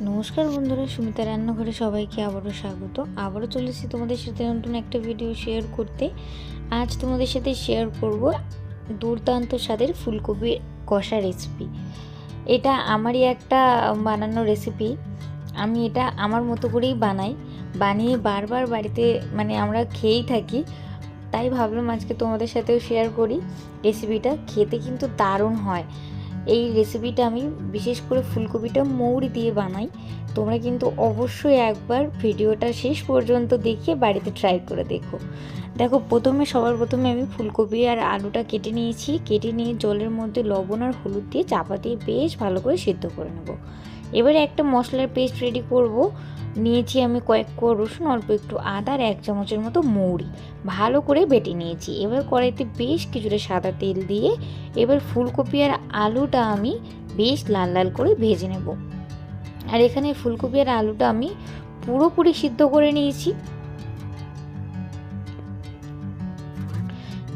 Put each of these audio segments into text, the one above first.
নমস্কার বন্ধুরা, সুমিতা রান্নাঘরে সবাইকে আবারও স্বাগত। আবারও চলেছি তোমাদের সাথে নতুন একটা ভিডিও শেয়ার করতে। আজ তোমাদের সাথে শেয়ার করব দুর্দান্ত স্বাদের ফুলকপির কষা রেসিপি। এটা আমারই একটা বানানো রেসিপি। আমি এটা আমার মতো করেই বানিয়ে বারবার বাড়িতে আমরা খেয়েই থাকি। তাই ভাবলাম আজকে তোমাদের সাথেও শেয়ার করি। রেসিপিটা খেতে কিন্তু দারুণ হয়। এই রেসিপিটা আমি বিশেষ করে ফুলকপিটা মৌরি দিয়ে বানাই। তোমরা কিন্তু অবশ্যই একবার ভিডিওটা শেষ পর্যন্ত দেখে বাড়িতে ট্রাই করে দেখো। সবার প্রথমে আমি ফুলকপি আর আলুটা কেটে নিয়েছি। কেটে নিয়ে জলের মধ্যে লবণ আর হলুদ দিয়ে চাপা দিয়ে বেশ ভালো করে সিদ্ধ করে নেব। এবারে একটা মশলার পেস্ট রেডি করব। নিয়েছি আমি কয়েক কোয়া রসুন, অল্প একটু আদা আর 1 চামচের মতো মৌরি ভালো করে বেটে নিয়েছি। এবার কড়াইতে বেশ কিছুটা সাদা তেল দিয়ে এবার ফুলকপি আর আলুটা আমি বেশ লাল লাল করে ভেজে নেব। আর এখানে ফুলকপি আর আলুটা আমি পুরোপুরি সিদ্ধ করে নিয়েছি।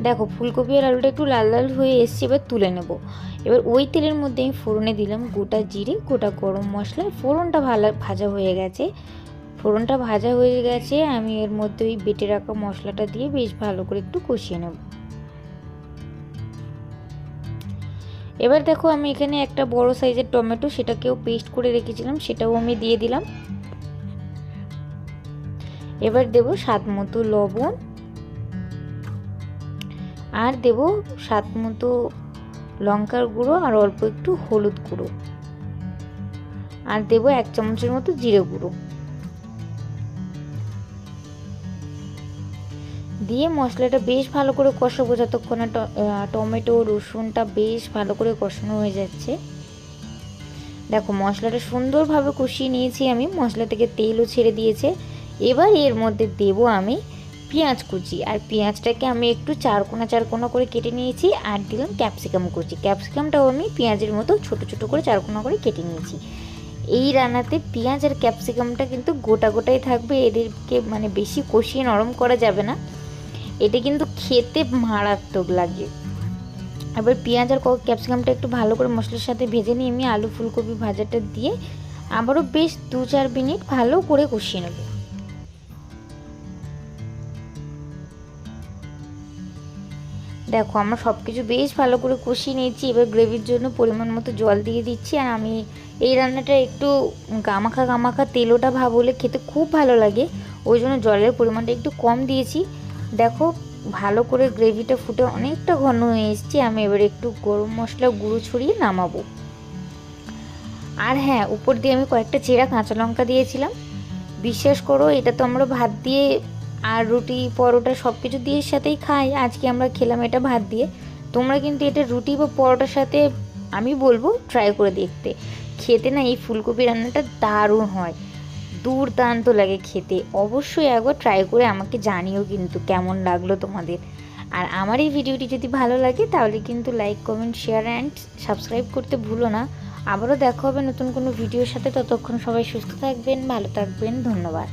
দেখো, ফুলকপি আর আলুটা একটু লাল লাল হয়ে এসছে, এবার তুলে নেব। এবার ওই তেলের মধ্যে আমি ফোড়নে দিলাম গোটা জিরে, গোটা গরম মশলা। ফোড়নটা ভাজা হয়ে গেছে। আমি এর মধ্যে ওই বেটে রাখা মশলাটা দিয়ে বেশ ভালো করে একটু কষিয়ে নেব। এবার দেখো, আমি এখানে একটা বড় সাইজের টমেটো, সেটাকেও পেস্ট করে রেখেছিলাম, সেটাও আমি দিয়ে দিলাম। এবার দেব স্বাদ মতো লবণ, আর দেব স্বাদ মতো লঙ্কার গুঁড়ো, আর অল্প একটু হলুদ গুঁড়ো, আর দেব 1 চামচের মতো জিরে গুঁড়ো দিয়ে মশলাটা বেশ ভালো করে কষাবো যতক্ষণ টমেটো রসুনটা বেশ ভালো করে কষানো হয়ে যাচ্ছে। দেখো, মশলাটা সুন্দরভাবে কষিয়ে নিয়েছি আমি, মশলা থেকে তেলও ছেড়ে দিয়েছে। এবার এর মধ্যে দেব আমি পেঁয়াজ কুচি, আর পেঁয়াজটাকে আমি একটু চার কোনা করে কেটে নিয়েছি। আর দিলাম ক্যাপসিকাম কুচি। ক্যাপসিকামটাও আমি পেঁয়াজের মতো ছোট ছোট করে 4 কোনা করে কেটে নিয়েছি। এই রান্নাতে পেঁয়াজ আর ক্যাপসিকামটা কিন্তু গোটাই থাকবে, এদেরকে বেশি কষিয়ে নরম করা যাবে না। এটা কিন্তু খেতে মারাত্মক লাগে। এবার পেঁয়াজ আর ক্যাপসিকামটা একটু ভালো করে মশলার সাথে ভেজে নিয়ে আমি আলু ফুলকপি ভাজাটা দিয়ে আবারও বেশ 2-4 মিনিট ভালো করে কষিয়ে নেব। দেখো, আমরা সব কিছু বেশ ভালো করে কষিয়ে নিয়েছি। এবার গ্রেভির জন্য পরিমাণ মতো জল দিয়ে দিচ্ছি। আর আমি এই রান্নাটা একটু গামাখা তেলোটা ভাব হলে খেতে খুব ভালো লাগে, ওই জন্য জলের পরিমাণটা একটু কম দিয়েছি। দেখো, ভালো করে গ্রেভিটা ফুটে অনেকটা ঘন হয়ে এসেছে। আমি এবার একটু গরম মশলা গুঁড়ো ছড়িয়ে নামাবো। আর হ্যাঁ, উপর দিয়ে আমি কয়েকটা চেরা কাঁচা লঙ্কা দিয়েছিলাম। বিশ্বাস করো, এটা তো আমরা ভাত দিয়ে আর রুটি পরোটা সব কিছু দিয়ে সাথেই খাই। আজকে আমরা খেলাম এটা ভাত দিয়ে। তোমরা কিন্তু এটা রুটি বা পরোটার সাথে আমি বলবো ট্রাই করে দেখতে। খেতে না এই ফুলকপি রান্নাটা দারুণ হয়, দুর্দান্ত লাগে খেতে। অবশ্যই একবার ট্রাই করে আমাকে জানিও কিন্তু কেমন লাগলো তোমাদের। আর আমার এই ভিডিওটি যদি ভালো লাগে তাহলে কিন্তু like, comment, share and subscribe করতে ভুলো না। আবারও দেখা হবে নতুন কোনো ভিডিওর সাথে। ততক্ষণ সবাই সুস্থ থাকবেন, ভালো থাকবেন। ধন্যবাদ।